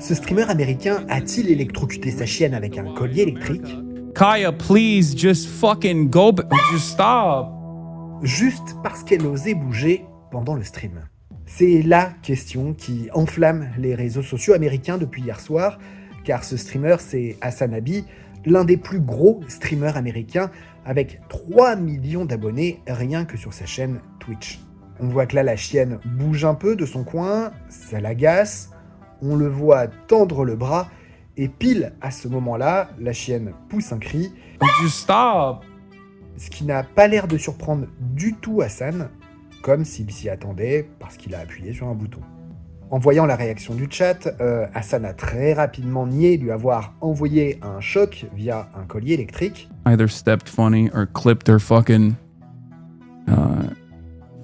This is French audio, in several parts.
Ce streamer américain a-t-il électrocuté sa chienne avec un collier électrique? Kaya, please, just fucking go, just stop. Juste parce qu'elle osait bouger pendant le stream. C'est la question qui enflamme les réseaux sociaux américains depuis hier soir, car ce streamer, c'est Hassan Abi, l'un des plus gros streamers américains, avec 3 millions d'abonnés rien que sur sa chaîne Twitch. On voit que là, la chienne bouge un peu de son coin, ça l'agace, on le voit tendre le bras, et pile à ce moment-là, la chienne pousse un cri, Just stop. ce qui n'a pas l'air de surprendre du tout Hassan, comme s'il s'y attendait parce qu'il a appuyé sur un bouton. En voyant la réaction du chat, Hassan a très rapidement nié lui avoir envoyé un choc via un collier électrique. Either stepped funny or clipped her fucking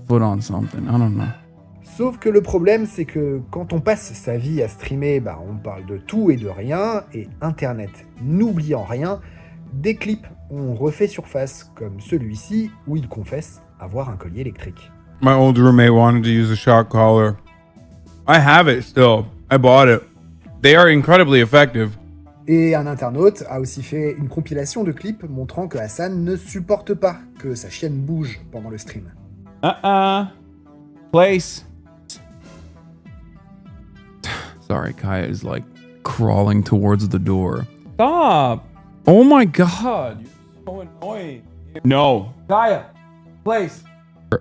foot on something. I don't know. Sauf que le problème, c'est que quand on passe sa vie à streamer, on parle de tout et de rien, et Internet n'oubliant rien, des clips ont refait surface, comme celui-ci, où il confesse avoir un collier électrique. My old roommate wanted to use a shock collar. I have it still. I bought it. They are incredibly effective. Et un internaute a aussi fait une compilation de clips montrant que Hassan ne supporte pas que sa chienne bouge pendant le stream. Place. Sorry, Kaya is like crawling towards the door. Stop. Oh my god. You're so annoying. No. Kaya, place.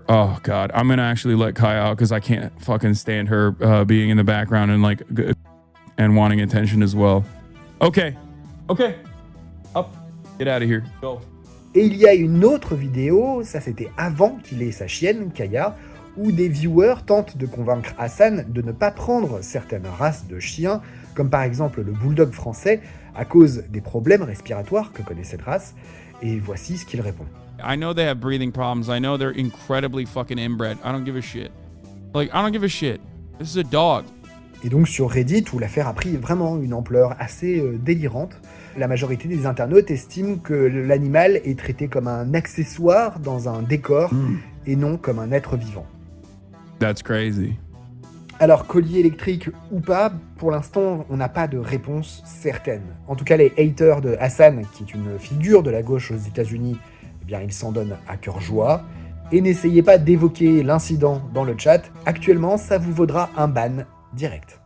Oh god, I'm gonna actually let Kaya out because I can't fucking stand her being in the background and like and wanting attention as well. Okay. Up. Get out of here. Go. Et il y a une autre vidéo, ça c'était avant qu'il ait sa chienne, Kaya, où des viewers tentent de convaincre Hassan de ne pas prendre certaines races de chiens, comme par exemple le bulldog français, à cause des problèmes respiratoires que connaît cette race, et voici ce qu'il répond. I know they have breathing problems. I know they're incredibly fucking inbred. I don't give a shit. Like, I don't give a shit. This is a dog. Et donc sur Reddit, où l'affaire a pris vraiment une ampleur assez délirante, la majorité des internautes estiment que l'animal est traité comme un accessoire dans un décor et non comme un être vivant. That's crazy. Alors, collier électrique ou pas, pour l'instant, on n'a pas de réponse certaine. En tout cas, les haters de Hassan, qui est une figure de la gauche aux États-Unis, eh bien, ils s'en donnent à cœur joie. Et n'essayez pas d'évoquer l'incident dans le chat. Actuellement, ça vous vaudra un ban direct.